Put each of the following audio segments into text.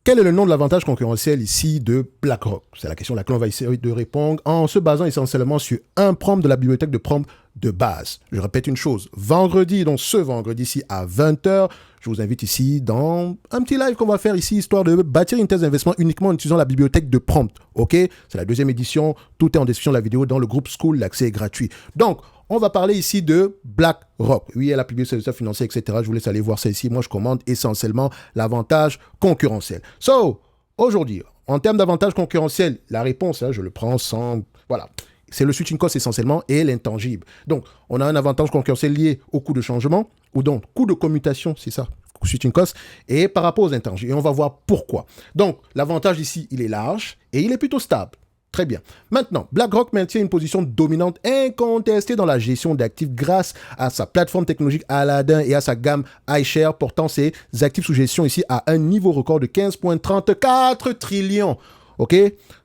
quel est le nom de l'avantage concurrentiel ici de BlackRock? C'est la question à laquelle on va essayer de répondre en se basant essentiellement sur un prompt de la bibliothèque de prompt de base. Je répète une chose, vendredi, donc ce vendredi ici à 20h, je vous invite ici dans un petit live qu'on va faire ici, histoire de bâtir une thèse d'investissement uniquement en utilisant la bibliothèque de prompt. Ok? C'est la deuxième édition, tout est en description de la vidéo dans le groupe School, l'accès est gratuit. Donc, on va parler ici de BlackRock. Oui, elle a publié ses résultats financiers, etc. Je vous laisse aller voir ça ici. Moi, je commande essentiellement l'avantage concurrentiel. So, aujourd'hui, en termes d'avantage concurrentiel, la réponse, je le prends sans... Voilà. C'est le switching cost essentiellement et l'intangible. Donc, on a un avantage concurrentiel lié au coût de changement, ou donc coût de commutation, c'est ça, switching cost, et par rapport aux intangibles. Et on va voir pourquoi. Donc, l'avantage ici, il est large et il est plutôt stable. Très bien. Maintenant, BlackRock maintient une position dominante incontestée dans la gestion d'actifs grâce à sa plateforme technologique Aladdin et à sa gamme iShare, portant ses actifs sous gestion ici à un niveau record de 15,34 trillions. OK?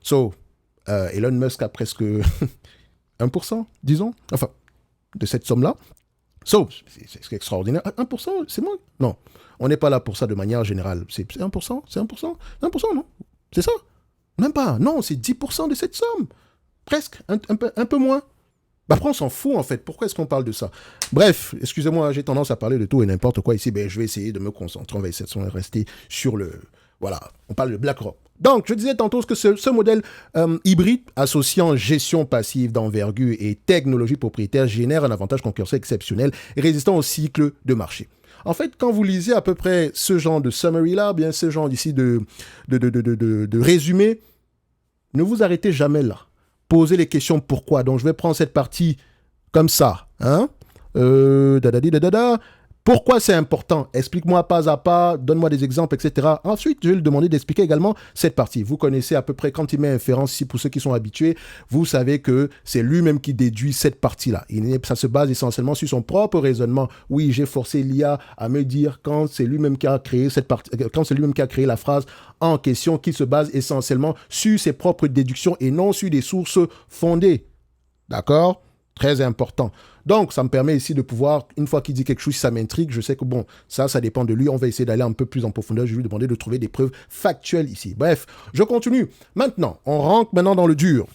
So, Elon Musk a presque 1%, disons, enfin, de cette somme-là. So, c'est extraordinaire. 1%, c'est moins? Non, on n'est pas là pour ça de manière générale. C'est 1%? C'est 1%? 1%, non? C'est ça? Même pas. Non, c'est 10% de cette somme. Presque, un peu moins. Après, on s'en fout, en fait. Pourquoi est-ce qu'on parle de ça? Bref, excusez-moi, j'ai tendance à parler de tout et n'importe quoi ici. Je vais essayer de me concentrer. On va essayer de rester sur le... Voilà, on parle de BlackRock. Donc, je disais tantôt que ce modèle hybride associant gestion passive d'envergure et technologie propriétaire génère un avantage concurrentiel exceptionnel résistant au cycle de marché. En fait, quand vous lisez à peu près ce genre de summary-là, bien ce genre d'ici de résumé, ne vous arrêtez jamais là. Posez les questions pourquoi. Donc, je vais prendre cette partie comme ça. Hein? Pourquoi c'est important? Explique-moi pas à pas, donne-moi des exemples, etc. Ensuite, je vais lui demander d'expliquer également cette partie. Vous connaissez à peu près, quand il met inférence ici, pour ceux qui sont habitués, vous savez que c'est lui-même qui déduit cette partie-là. Ça se base essentiellement sur son propre raisonnement. Oui, j'ai forcé l'IA à me dire quand c'est lui-même qui a créé cette partie, quand c'est lui-même qui a créé la phrase en question, qui se base essentiellement sur ses propres déductions et non sur des sources fondées. D'accord? Très important. Donc, ça me permet ici de pouvoir, une fois qu'il dit quelque chose, si ça m'intrigue, je sais que bon, ça dépend de lui. On va essayer d'aller un peu plus en profondeur. Je vais lui demander de trouver des preuves factuelles ici. Bref, je continue. Maintenant, on rentre maintenant dans le dur.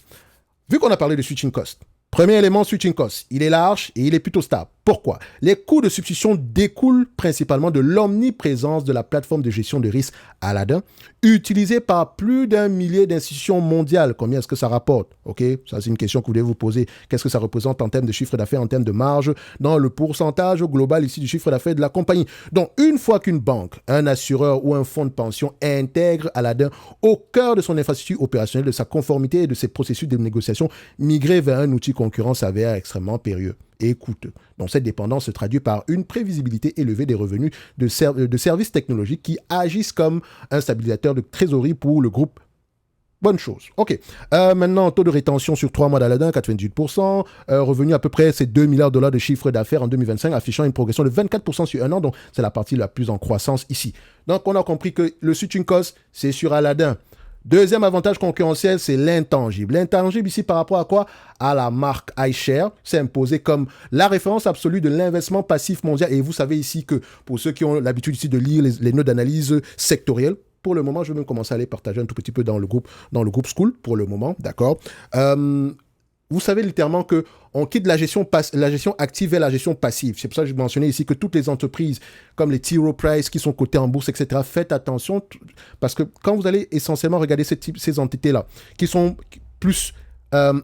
Vu qu'on a parlé de switching cost, premier élément, switching cost, il est large et il est plutôt stable. Pourquoi? Les coûts de substitution découlent principalement de l'omniprésence de la plateforme de gestion de risque Aladdin, utilisée par plus d'1 millier d'institutions mondiales. Combien est-ce que ça rapporte? Ok, ça c'est une question que vous devez vous poser. Qu'est-ce que ça représente en termes de chiffre d'affaires, en termes de marge, dans le pourcentage global ici du chiffre d'affaires de la compagnie. Donc, une fois qu'une banque, un assureur ou un fonds de pension intègre Aladdin au cœur de son infrastructure opérationnelle, de sa conformité et de ses processus de négociation, migrer vers un outil concurrent s'avère extrêmement périlleux et coûteux. Donc, cette dépendance se traduit par une prévisibilité élevée des revenus de services technologiques qui agissent comme un stabilisateur de trésorerie pour le groupe. Bonne chose. OK. Maintenant, taux de rétention sur 3 mois d'Aladdin, 98%. Revenu à peu près, c'est 2 milliards de dollars de chiffre d'affaires en 2025, affichant une progression de 24% sur un an. Donc, c'est la partie la plus en croissance ici. Donc, on a compris que le switching cost, c'est sur Aladdin. Deuxième avantage concurrentiel, c'est l'intangible. L'intangible ici par rapport à quoi? À la marque iShare, c'est imposé comme la référence absolue de l'investissement passif mondial. Et vous savez ici que pour ceux qui ont l'habitude ici de lire les notes d'analyse sectorielles, pour le moment, je vais même commencer à les partager un tout petit peu dans le groupe School, pour le moment, d'accord? Vous savez littéralement qu'on quitte la gestion active vers la gestion passive. C'est pour ça que je mentionnais ici que toutes les entreprises, comme les T. Rowe Price, qui sont cotées en bourse, etc., faites attention, parce que quand vous allez essentiellement regarder ces entités-là, qui sont plus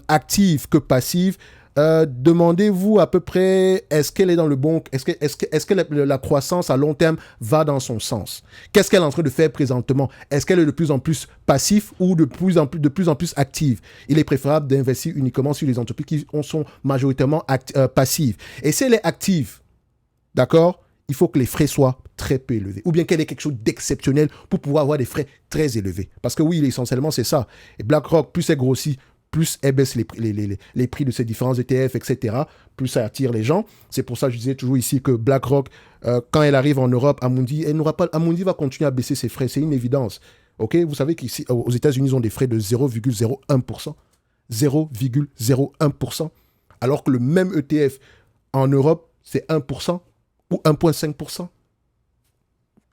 actives que passives, demandez-vous à peu près, est-ce qu'elle est dans le bon... Est-ce que la croissance à long terme va dans son sens? Qu'est-ce qu'elle est en train de faire présentement? Est-ce qu'elle est de plus en plus passif ou de plus en plus active? Il est préférable d'investir uniquement sur les entreprises qui sont majoritairement passives. Et si elle est active, d'accord, il faut que les frais soient très peu élevés. Ou bien qu'elle ait quelque chose d'exceptionnel pour pouvoir avoir des frais très élevés. Parce que oui, essentiellement, c'est ça. Et BlackRock, plus elle grossit, plus elle baisse les prix de ces différents ETF, etc., plus ça attire les gens. C'est pour ça que je disais toujours ici que BlackRock, quand elle arrive en Europe, Amundi va continuer à baisser ses frais. C'est une évidence. Okay? Vous savez qu'ici, aux États-Unis, ils ont des frais de 0,01%. 0,01%. Alors que le même ETF en Europe, c'est 1% ou 1,5%.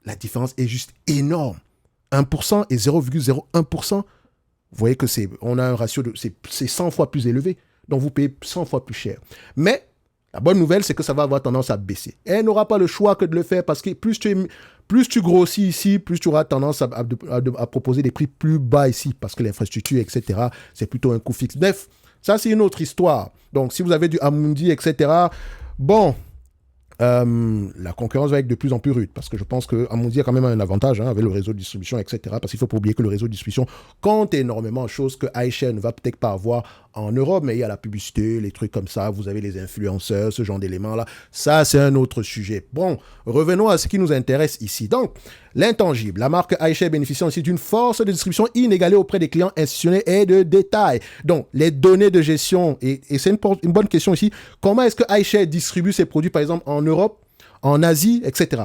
La différence est juste énorme. 1% et 0,01%. Vous voyez que on a un ratio c'est 100 fois plus élevé. Donc, vous payez 100 fois plus cher. Mais la bonne nouvelle, c'est que ça va avoir tendance à baisser. Et elle n'aura pas le choix que de le faire parce que plus tu grossis ici, plus tu auras tendance à proposer des prix plus bas ici parce que l'infrastructure, etc., c'est plutôt un coût fixe. Bref, ça, c'est une autre histoire. Donc, si vous avez du Amundi, etc., bon, la concurrence va être de plus en plus rude parce que je pense que Amundi a quand même un avantage avec le réseau de distribution, etc. Parce qu'il ne faut pas oublier que le réseau de distribution compte énormément de choses que iShare ne va peut-être pas avoir en Europe, mais il y a la publicité, les trucs comme ça, vous avez les influenceurs, ce genre d'éléments-là. Ça, c'est un autre sujet. Bon, revenons à ce qui nous intéresse ici. Donc, l'intangible. La marque iShare bénéficie aussi d'une force de distribution inégalée auprès des clients institutionnels et de détail. Donc, les données de gestion, et c'est une bonne question ici, comment est-ce que iShare distribue ses produits, par exemple, en Europe, en Asie, etc.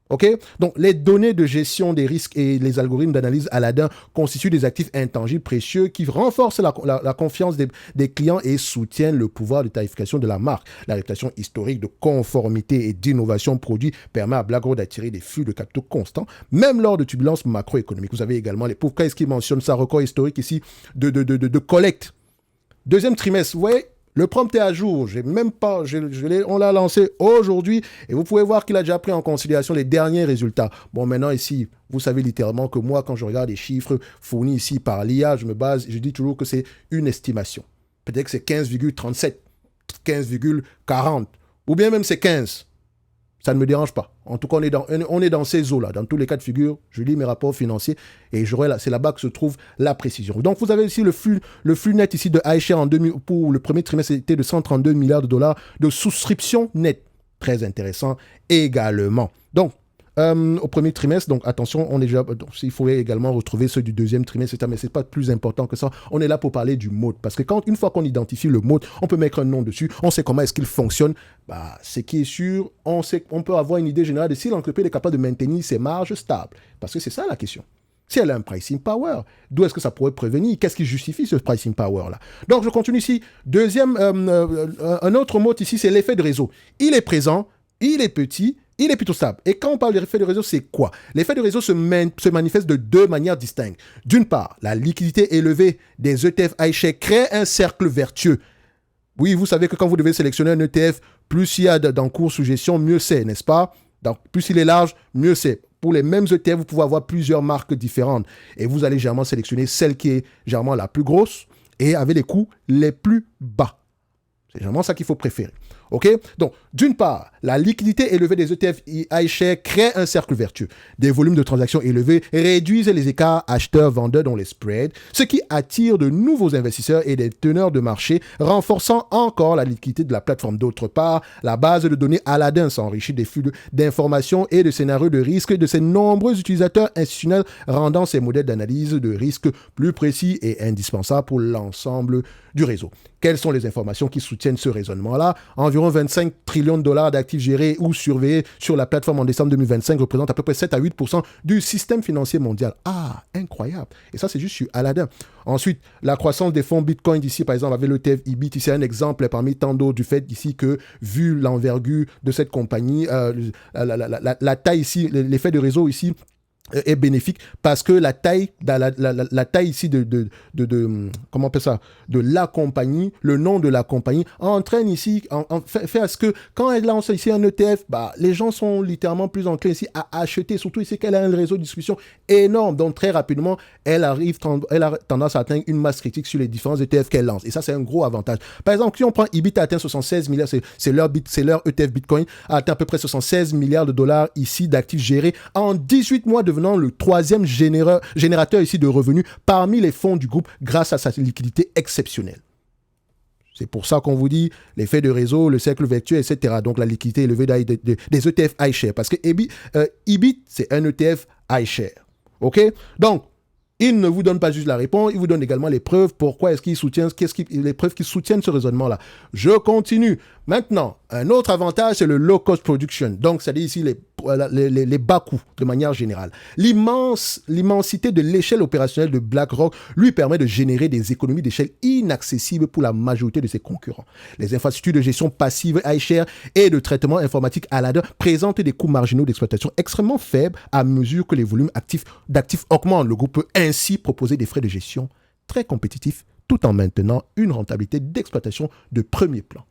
OK? Donc, les données de gestion des risques et les algorithmes d'analyse Aladdin constituent des actifs intangibles précieux qui renforcent la confiance des clients et soutiennent le pouvoir de tarification de la marque. La réputation historique de conformité et d'innovation produit permet à BlackRock d'attirer des flux de capitaux constants, même lors de turbulences macroéconomiques. Vous avez également pourquoi est-ce qu'il mentionne ça, record historique ici de collecte. Deuxième trimestre, vous voyez, le prompt est à jour, on l'a lancé aujourd'hui et vous pouvez voir qu'il a déjà pris en considération les derniers résultats. Bon, maintenant ici, vous savez littéralement que moi, quand je regarde les chiffres fournis ici par l'IA, je dis toujours que c'est une estimation. Peut-être que c'est 15,37, 15,40 ou bien même c'est 15. Ça ne me dérange pas. En tout cas, on est dans ces eaux-là. Dans tous les cas de figure, je lis mes rapports financiers et c'est là-bas que se trouve la précision. Donc, vous avez ici le flux net ici de iShare pour le premier trimestre, c'était de 132 milliards de dollars de souscription nette. Très intéressant également. Donc, au premier trimestre, donc attention, il faut également retrouver ceux du deuxième trimestre, mais ce n'est pas plus important que ça. On est là pour parler du mode, parce que une fois qu'on identifie le mode, on peut mettre un nom dessus, on sait comment est-ce qu'il fonctionne. Ce qui est sûr, on peut avoir une idée générale de si l'entreprise est capable de maintenir ses marges stables. Parce que c'est ça la question. Si elle a un pricing power, d'où est-ce que ça pourrait prévenir? Qu'est-ce qui justifie ce pricing power-là? Donc, je continue ici. Un autre mot ici, c'est l'effet de réseau. Il est présent, il est petit, il est plutôt stable. Et quand on parle d'effet de réseau, c'est quoi? L'effet de réseau se manifeste de deux manières distinctes. D'une part, la liquidité élevée des ETF iShare crée un cercle vertueux. Oui, vous savez que quand vous devez sélectionner un ETF, plus il y a d'encours sous gestion, mieux c'est, n'est-ce pas? Donc, plus il est large, mieux c'est. Pour les mêmes ETF, vous pouvez avoir plusieurs marques différentes. Et vous allez généralement sélectionner celle qui est généralement la plus grosse et avec les coûts les plus bas. C'est généralement ça qu'il faut préférer. OK? Donc, d'une part, la liquidité élevée des ETF iShare crée un cercle vertueux. Des volumes de transactions élevés réduisent les écarts acheteurs-vendeurs dans les spreads, ce qui attire de nouveaux investisseurs et des teneurs de marché, renforçant encore la liquidité de la plateforme. D'autre part, la base de données Aladdin s'enrichit des flux d'informations et de scénarios de risque de ses nombreux utilisateurs institutionnels, rendant ces modèles d'analyse de risque plus précis et indispensables pour l'ensemble du réseau. Quelles sont les informations qui soutiennent ce raisonnement-là? Environ 25 trillions de dollars d'actifs gérés ou surveillés sur la plateforme en décembre 2025 représentent à peu près 7 à 8% du système financier mondial. Ah, incroyable. Et ça, c'est juste sur Aladdin. Ensuite, la croissance des fonds Bitcoin ici, par exemple, avec l'ETF IBIT, c'est un exemple parmi tant d'autres du fait ici que, vu l'envergure de cette compagnie, la taille ici, l'effet de réseau ici, est bénéfique parce que la taille ici comment on appelle ça, de la compagnie, le nom de la compagnie entraîne ici, fait à ce que quand elle lance ici un ETF, les gens sont littéralement plus enclins ici à acheter, surtout ici qu'elle a un réseau de distribution énorme, donc très rapidement elle a tendance à atteindre une masse critique sur les différents ETF qu'elle lance, et ça c'est un gros avantage. Par exemple, si on prend IBIT a atteint 76 milliards, c'est leur ETF Bitcoin, a atteint à peu près 76 milliards de dollars ici d'actifs gérés en 18 mois, devenant le troisième générateur ici de revenus parmi les fonds du groupe grâce à sa liquidité exceptionnelle. C'est pour ça qu'on vous dit l'effet de réseau, le cercle vertueux, etc. Donc la liquidité élevée des ETF iShare. Parce que IBIT, c'est un ETF iShare. OK? Donc, il ne vous donne pas juste la réponse, il vous donne également les preuves. Pourquoi est-ce qu'il soutient, les preuves qui soutiennent ce raisonnement-là. Je continue. Maintenant, un autre avantage, c'est le low-cost production. Donc, c'est-à-dire ici les bas coûts de manière générale. L'immensité de l'échelle opérationnelle de BlackRock lui permet de générer des économies d'échelle inaccessibles pour la majorité de ses concurrents. Les infrastructures de gestion passive iShare et de traitement informatique Aladdin présentent des coûts marginaux d'exploitation extrêmement faibles à mesure que les volumes d'actifs augmentent. Le groupe peut ainsi proposer des frais de gestion très compétitifs tout en maintenant une rentabilité d'exploitation de premier plan.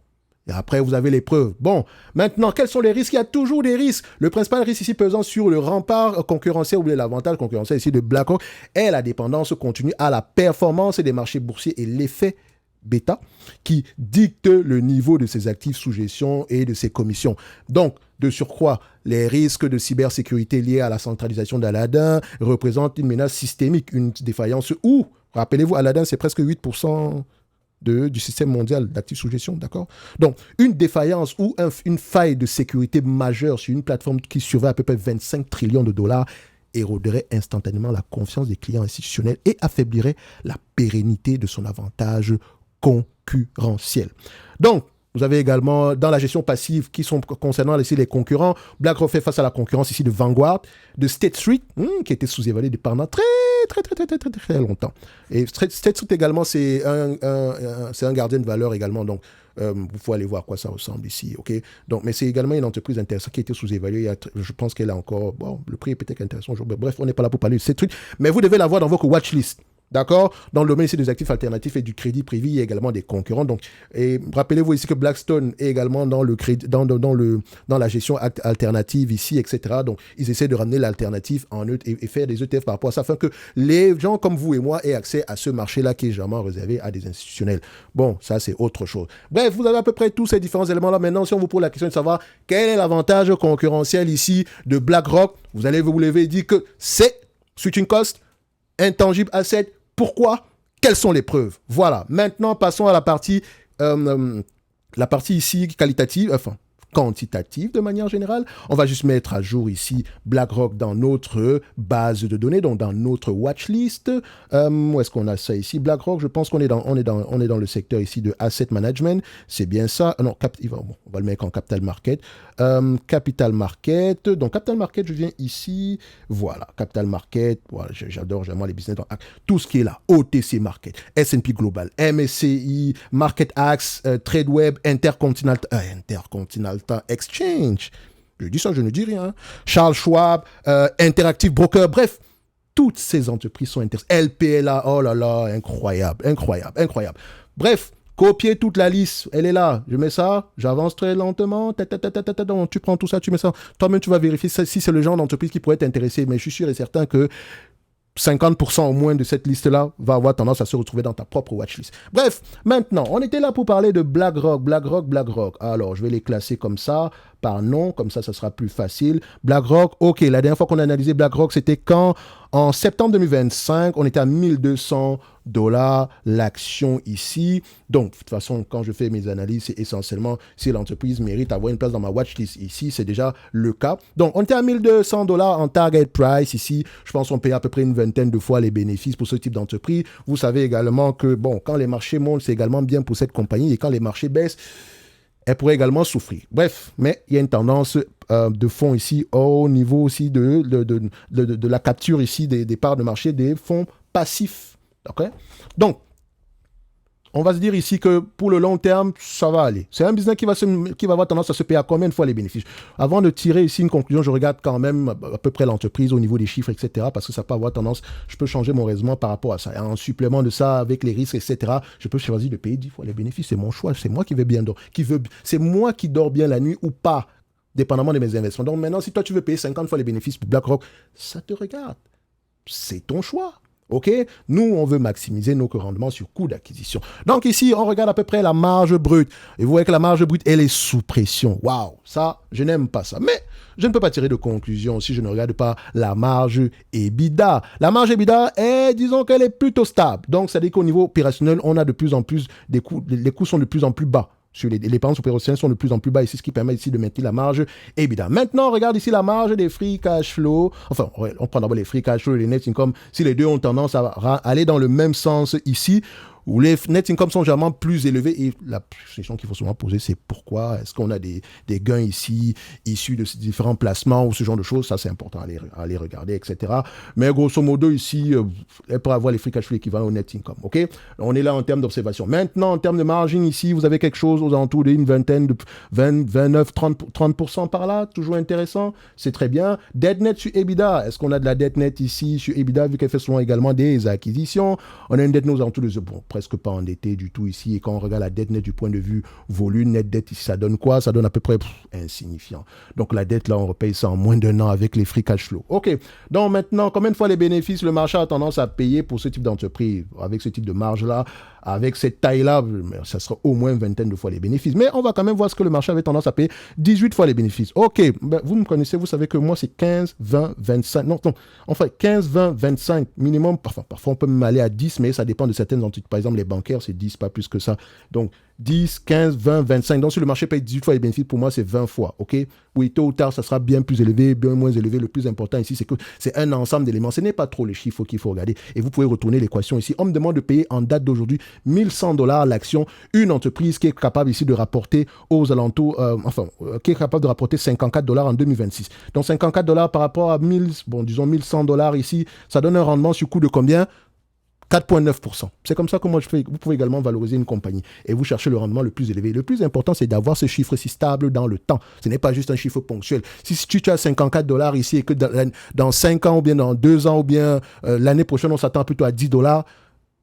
Et après, vous avez les preuves. Bon, maintenant, quels sont les risques? Il y a toujours des risques. Le principal risque ici pesant sur le rempart concurrentiel ou l'avantage concurrentiel ici de BlackRock est la dépendance continue à la performance des marchés boursiers et l'effet bêta qui dicte le niveau de ses actifs sous gestion et de ses commissions. Donc, de surcroît, les risques de cybersécurité liés à la centralisation d'Aladdin représentent une menace systémique, une défaillance où, rappelez-vous, Aladdin, c'est presque 8% du système mondial d'actifs sous gestion, d'accord? Donc, une défaillance ou une faille de sécurité majeure sur une plateforme qui surveille à peu près 25 trillions de dollars éroderait instantanément la confiance des clients institutionnels et affaiblirait la pérennité de son avantage concurrentiel. Donc, vous avez également, dans la gestion passive, qui sont concernant ici les concurrents, BlackRock fait face à la concurrence ici de Vanguard, de State Street, qui était sous-évalué pendant très longtemps. Et State Street également, c'est un gardien de valeur également, donc vous pouvez aller voir à quoi ça ressemble ici, ok? Donc, mais c'est également une entreprise intéressante qui a été sous-évaluée. Je pense qu'elle a encore, bon, le prix est peut-être intéressant. Bref, on n'est pas là pour parler de State Street, mais vous devez l'avoir dans votre watchlist. D'accord? Dans le domaine ici des actifs alternatifs et du crédit privé, il y a également des concurrents. Donc, et rappelez-vous ici que Blackstone est également dans la gestion alternative ici, etc. Donc, ils essaient de ramener l'alternative en et faire des ETF par rapport à ça, afin que les gens comme vous et moi aient accès à ce marché-là qui est généralement réservé à des institutionnels. Bon, ça, c'est autre chose. Bref, vous avez à peu près tous ces différents éléments-là. Maintenant, si on vous pose la question de savoir quel est l'avantage concurrentiel ici de BlackRock, vous allez vous lever et dire que c'est switching cost, intangible asset. Pourquoi? Quelles sont les preuves? Voilà. Maintenant, passons à la partie ici qualitative, enfin quantitative de manière générale. On va juste mettre à jour ici BlackRock dans notre base de données, donc dans notre watchlist. Où est-ce qu'on a ça ici? BlackRock, je pense qu'on est dans le secteur ici de asset management. C'est bien ça. Non, on va le mettre en capital market. Capital market. Donc, capital market, je viens ici. Voilà, capital market. Voilà, j'adore les business. Donc, tout ce qui est là. OTC market, S&P Global, MSCI, Market Axe, TradeWeb, Intercontinental Exchange. Je dis ça, je ne dis rien. Charles Schwab, Interactive Broker, bref. Toutes ces entreprises sont intéressantes. LPLA, oh là là, incroyable. Bref, copier toute la liste, elle est là. Je mets ça, j'avance très lentement. Tu prends tout ça, tu mets ça. Toi-même, tu vas vérifier si c'est le genre d'entreprise qui pourrait t'intéresser. Mais je suis sûr et certain que 50% au moins de cette liste-là va avoir tendance à se retrouver dans ta propre watchlist. Bref, maintenant, on était là pour parler de BlackRock. Alors, je vais les classer comme ça, par nom, comme ça sera plus facile. BlackRock, ok, la dernière fois qu'on a analysé BlackRock, c'était quand? En septembre 2025, on était à $1,200 l'action ici. Donc, de toute façon, quand je fais mes analyses, c'est essentiellement si l'entreprise mérite d'avoir une place dans ma watchlist ici, c'est déjà le cas. Donc, on était à $1,200 en target price ici. Je pense qu'on paye à peu près une vingtaine de fois les bénéfices pour ce type d'entreprise. Vous savez également que, bon, quand les marchés montent, c'est également bien pour cette compagnie. Et quand les marchés baissent, elle pourrait également souffrir. Bref, mais il y a une tendance de fond ici au niveau aussi de la capture ici des parts de marché des fonds passifs. Okay? Donc, on va se dire ici que pour le long terme, ça va aller. C'est un business qui va avoir tendance à se payer à combien de fois les bénéfices. Avant de tirer ici une conclusion, je regarde quand même à peu près l'entreprise au niveau des chiffres, etc. Parce que ça peut avoir tendance, je peux changer mon raisonnement par rapport à ça. Et en supplément de ça, avec les risques, etc., je peux choisir de payer 10 fois les bénéfices. C'est mon choix. C'est moi qui vais bien dormir. C'est moi qui dors bien la nuit ou pas, dépendamment de mes investissements. Donc maintenant, si toi tu veux payer 50 fois les bénéfices pour BlackRock, ça te regarde. C'est ton choix. OK? Nous, on veut maximiser nos rendements sur coût d'acquisition. Donc ici, on regarde à peu près la marge brute. Et vous voyez que la marge brute, elle est sous pression. Waouh! Ça, je n'aime pas ça. Mais je ne peux pas tirer de conclusion si je ne regarde pas la marge EBITDA. La marge EBITDA est, disons qu'elle est plutôt stable. Donc, ça veut dire qu'au niveau opérationnel, on a de plus en plus des coûts. Les coûts sont de plus en plus bas. Sur les dépenses opérationnelles sont de plus en plus bas, et c'est ce qui permet ici de maintenir la marge EBITDA. Maintenant, on regarde ici la marge des free cash flow. Enfin, on prend d'abord les free cash flow et les net income. Si les deux ont tendance à aller dans le même sens ici, où les net income sont généralement plus élevés. Et la question qu'il faut souvent poser, c'est pourquoi? Est-ce qu'on a des gains ici, issus de ces différents placements ou ce genre de choses? Ça, c'est important à aller regarder, etc. Mais grosso modo, ici, elle pourrait avoir les free cash flow équivalents au net income. OK? On est là en termes d'observation. Maintenant, en termes de margin, ici, vous avez quelque chose aux alentours d'une vingtaine, de 20, 29, 30% par là. Toujours intéressant. C'est très bien. Dette net sur EBITDA. Est-ce qu'on a de la dette nette ici sur EBITDA, vu qu'elle fait souvent également des acquisitions? On a une dette nette aux alentours de, bon, presque pas endettée du tout ici. Et quand on regarde la dette nette du point de vue volume, net dette ici, ça donne quoi? Ça donne à peu près insignifiant. Donc la dette, là, on repaye ça en moins d'un an avec les free cash flow. OK. Donc maintenant, combien de fois les bénéfices le marché a tendance à payer pour ce type d'entreprise, avec ce type de marge-là, avec cette taille-là, ça sera au moins une vingtaine de fois les bénéfices. Mais on va quand même voir ce que le marché avait tendance à payer. 18 fois les bénéfices. OK, ben, vous me connaissez, vous savez que moi, c'est 15, 20, 25. Non, enfin, 15, 20, 25 minimum. Parfois, on peut même aller à 10, mais ça dépend de certaines entités. Par exemple, les bancaires, c'est 10, pas plus que ça. Donc, 10, 15, 20, 25. Donc, si le marché paye 18 fois les bénéfices, pour moi, c'est 20 fois. OK? Oui, tôt ou tard, ça sera bien plus élevé, bien moins élevé. Le plus important ici, c'est que c'est un ensemble d'éléments. Ce n'est pas trop les chiffres qu'il faut regarder. Et vous pouvez retourner l'équation ici. On me demande de payer en date d'aujourd'hui $1,100 l'action. Une entreprise qui est capable ici de rapporter aux alentours, qui est capable de rapporter $54 en 2026. Donc, $54 par rapport à disons $1,100 ici, ça donne un rendement sur coût de combien? 4,9%. C'est comme ça que moi je fais. Vous pouvez également valoriser une compagnie et vous cherchez le rendement le plus élevé. Le plus important, c'est d'avoir ce chiffre si stable dans le temps. Ce n'est pas juste un chiffre ponctuel. Si tu as $54 ici et que dans 5 ans ou bien dans 2 ans ou bien l'année prochaine, on s'attend plutôt à $10,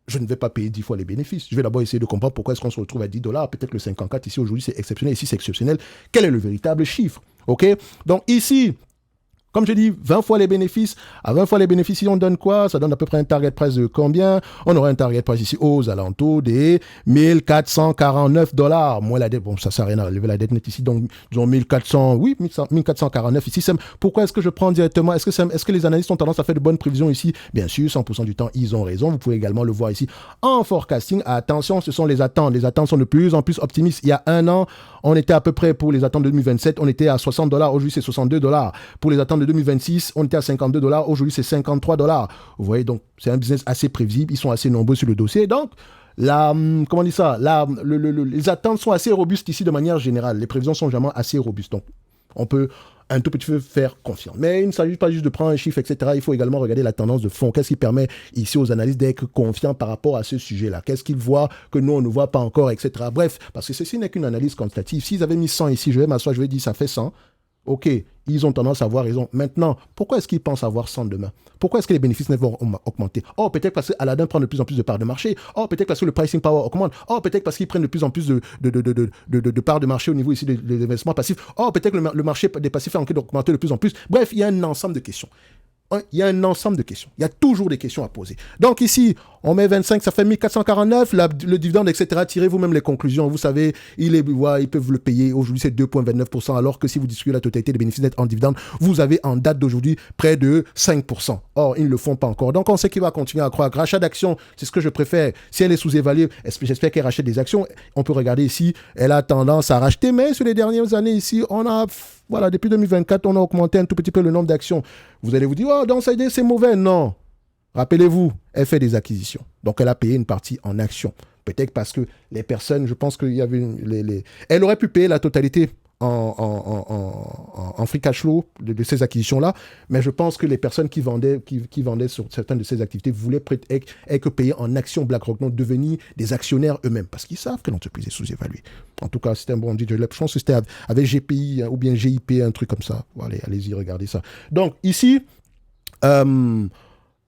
je ne vais pas payer 10 fois les bénéfices. Je vais d'abord essayer de comprendre pourquoi est-ce qu'on se retrouve à $10. Peut-être que le 54 ici aujourd'hui, c'est exceptionnel. Ici, c'est exceptionnel. Quel est le véritable chiffre? OK? Donc ici, comme je dis, 20 fois les bénéfices. À 20 fois les bénéfices, on donne quoi? Ça donne à peu près un target price de combien? On aura un target price ici aux alentours des $1,449. Moi, la dette, bon, ça ne sert à rien à relever la dette nette ici. Donc, disons 1,400, oui, 1,449 ici. Pourquoi est-ce que je prends directement? Est-ce que les analystes ont tendance à faire de bonnes prévisions ici? Bien sûr, 100% du temps, ils ont raison. Vous pouvez également le voir ici en forecasting. Attention, ce sont les attentes. Les attentes sont de plus en plus optimistes. Il y a un an, on était à peu près pour les attentes de 2027, on était à $60. Aujourd'hui, c'est $62. Pour les attentes de 2026, on était à $52. Aujourd'hui, c'est $53. Vous voyez, donc, c'est un business assez prévisible. Ils sont assez nombreux sur le dossier. Donc, comment on dit ça? Les attentes sont assez robustes ici de manière générale. Les prévisions sont vraiment assez robustes. Donc, on peut un tout petit peu faire confiance. Mais il ne s'agit pas juste de prendre un chiffre, etc. Il faut également regarder la tendance de fond. Qu'est-ce qui permet ici aux analystes d'être confiants par rapport à ce sujet-là? Qu'est-ce qu'ils voient que nous, on ne voit pas encore, etc. Bref, parce que ceci n'est qu'une analyse quantitative. S'ils avaient mis 100 ici, je vais m'asseoir, je vais dire ça fait 100. OK, ils ont tendance à avoir raison. Maintenant, pourquoi est-ce qu'ils pensent avoir 100 demain? Pourquoi est-ce que les bénéfices ne vont augmenter? Oh, peut-être parce qu'Aladin prend de plus en plus de parts de marché. Oh, peut-être parce que le pricing power augmente. Oh, peut-être parce qu'ils prennent de plus en plus de parts de marché au niveau ici des investissements passifs. Oh, peut-être que le marché des passifs est en train d'augmenter de plus en plus. Bref, il y a un ensemble de questions. Il y a un ensemble de questions. Il y a toujours des questions à poser. Donc ici, on met 25, ça fait 1,449, le dividende, etc. Tirez vous-même les conclusions. Vous savez, ils peuvent le payer. Aujourd'hui, c'est 2,29%, alors que si vous discutez la totalité des bénéfices nets en dividende, vous avez en date d'aujourd'hui près de 5%. Or, ils ne le font pas encore. Donc, on sait qu'il va continuer à croître. Rachat d'actions, c'est ce que je préfère. Si elle est sous-évaluée, j'espère qu'elle rachète des actions. On peut regarder ici, elle a tendance à racheter, mais sur les dernières années ici, voilà, depuis 2024, on a augmenté un tout petit peu le nombre d'actions. Vous allez vous dire, oh, dans sa idée, c'est mauvais. Non. Rappelez-vous, elle fait des acquisitions. Donc, elle a payé une partie en actions. Peut-être parce que les personnes, je pense qu'il y avait elle aurait pu payer la totalité en free cash flow de ces acquisitions-là, mais je pense que les personnes qui vendaient sur certaines de ces activités voulaient être payées en actions BlackRock, donc devenir des actionnaires eux-mêmes, parce qu'ils savent que l'entreprise est sous-évaluée. En tout cas, c'était un bon DJ. Je pense que c'était avec GPI ou bien GIP, un truc comme ça. Allez-y, regardez ça. Donc, ici,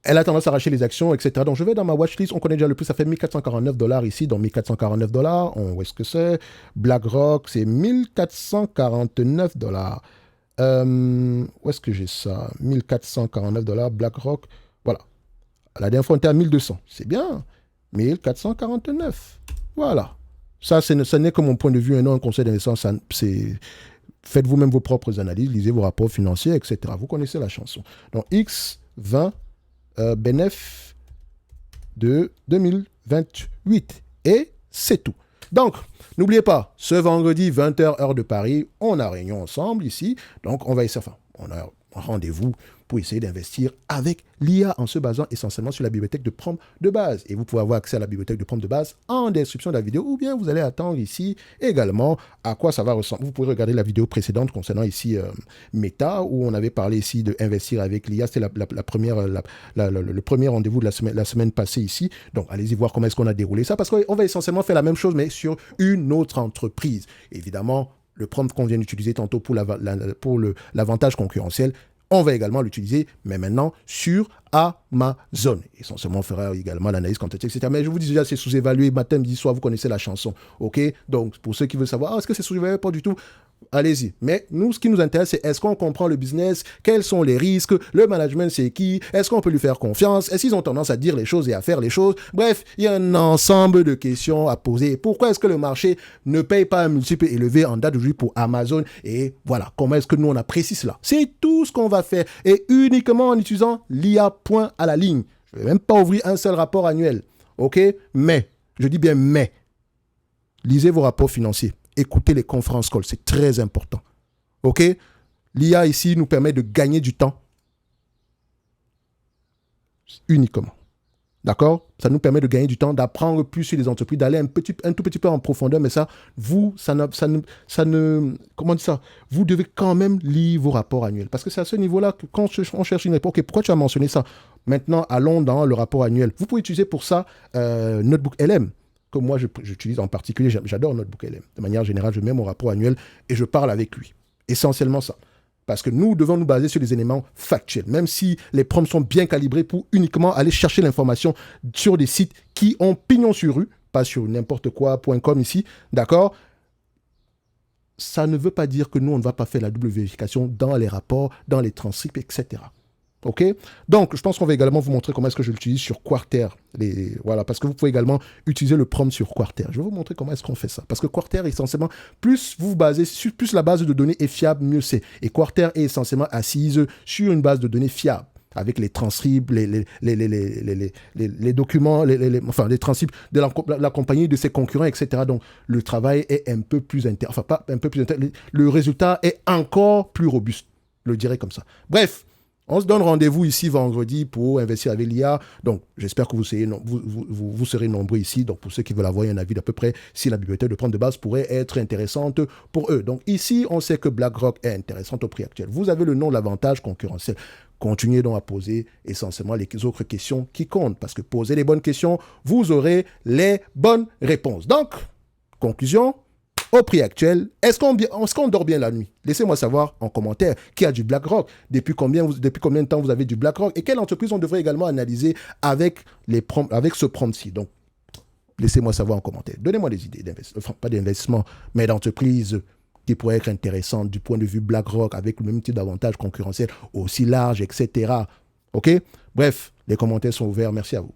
elle a tendance à arracher les actions, etc. Donc, je vais dans ma watchlist. On connaît déjà le prix. Ça fait $1,449 ici. Donc, $1,449. Où est-ce que c'est? BlackRock, c'est $1,449. Où est-ce que j'ai ça? $1,449. BlackRock. Voilà. La dernière fois, on était à 1,200. C'est bien. 1,449. Voilà. Ça, ce n'est que mon point de vue. Un conseil d'investissement, faites vous-même vos propres analyses. Lisez vos rapports financiers, etc. Vous connaissez la chanson. Donc, X20. Bénéf de 2028. Et c'est tout. Donc, n'oubliez pas, ce vendredi, 20h, heure de Paris, on a réunion ensemble ici. Donc, on va essayer, on a rendez-vous pour essayer d'investir avec l'IA en se basant essentiellement sur la bibliothèque de prompt de base. Et vous pouvez avoir accès à la bibliothèque de prompt de base en description de la vidéo, ou bien vous allez attendre ici également à quoi ça va ressembler. Vous pouvez regarder la vidéo précédente concernant ici Meta, où on avait parlé ici d'investir avec l'IA. C'était le premier rendez-vous de la semaine passée ici. Donc allez-y voir comment est-ce qu'on a déroulé ça, parce qu'on va essentiellement faire la même chose, mais sur une autre entreprise. Évidemment, le prompt qu'on vient d'utiliser tantôt pour l'avantage concurrentiel, on va également l'utiliser, mais maintenant sur Amazon. Essentiellement, on fera également l'analyse quantitative, etc. Mais je vous dis déjà, c'est sous-évalué. Matin, midi, soir, vous connaissez la chanson. OK? Donc, pour ceux qui veulent savoir, est-ce que c'est sous-évalué? Pas du tout. Allez-y. Mais nous, ce qui nous intéresse, c'est est-ce qu'on comprend le business? Quels sont les risques? Le management, c'est qui? Est-ce qu'on peut lui faire confiance? Est-ce qu'ils ont tendance à dire les choses et à faire les choses? Bref, il y a un ensemble de questions à poser. Pourquoi est-ce que le marché ne paye pas un multiple élevé en date d'aujourd'hui pour Amazon? Et voilà, comment est-ce que nous, on apprécie cela? C'est tout ce qu'on va faire. Et uniquement en utilisant l'IA point à la ligne. Je ne vais même pas ouvrir un seul rapport annuel. OK? Mais, je dis bien mais, lisez vos rapports financiers. Écoutez les conférences calls, c'est très important. OK? L'IA ici nous permet de gagner du temps uniquement. D'accord? Ça nous permet de gagner du temps, d'apprendre plus sur les entreprises, d'aller un tout petit peu en profondeur, mais ça, comment dire ça? Vous devez quand même lire vos rapports annuels. Parce que c'est à ce niveau-là que quand on cherche une réponse, OK, pourquoi tu as mentionné ça? Maintenant, allons dans le rapport annuel. Vous pouvez utiliser pour ça Notebook LM, que moi j'utilise en particulier. J'adore Notebook LM. De manière générale, je mets mon rapport annuel et je parle avec lui. Essentiellement ça. Parce que nous devons nous baser sur des éléments factuels, même si les prompts sont bien calibrés pour uniquement aller chercher l'information sur des sites qui ont pignon sur rue, pas sur n'importe quoi.com ici, d'accord? Ça ne veut pas dire que nous, on ne va pas faire la double vérification dans les rapports, dans les transcripts, etc. OK? Donc, je pense qu'on va également vous montrer comment est-ce que je l'utilise sur Quarter. Voilà, parce que vous pouvez également utiliser le prompt sur Quarter. Je vais vous montrer comment est-ce qu'on fait ça. Parce que Quarter, essentiellement, plus vous vous basez sur plus la base de données est fiable, mieux c'est. Et Quarter est essentiellement assise sur une base de données fiable, avec les transcripts, les documents, enfin, les transcripts de la compagnie, de ses concurrents, etc. Donc, le travail est un peu plus intéressant. Enfin, pas un peu plus intéressant. Le résultat est encore plus robuste. Je le dirais comme ça. Bref. On se donne rendez-vous ici vendredi pour investir avec l'IA. Donc, j'espère que vous serez nombreux ici. Donc, pour ceux qui veulent avoir un avis d'à peu près si la bibliothèque de prompt de base pourrait être intéressante pour eux. Donc, ici, on sait que BlackRock est intéressante au prix actuel. Vous avez le nom de l'avantage concurrentiel. Continuez donc à poser essentiellement les autres questions qui comptent. Parce que poser les bonnes questions, vous aurez les bonnes réponses. Donc, conclusion. Au prix actuel, est-ce qu'on dort bien la nuit? Laissez-moi savoir en commentaire qui a du BlackRock, depuis combien de temps vous avez du BlackRock et quelle entreprise on devrait également analyser avec ce prompt-ci. Donc, laissez-moi savoir en commentaire. Donnez-moi des idées d'investissement, enfin, pas d'investissement, mais d'entreprises qui pourraient être intéressantes du point de vue BlackRock avec le même type d'avantage concurrentiel aussi large, etc. OK? Bref, les commentaires sont ouverts. Merci à vous.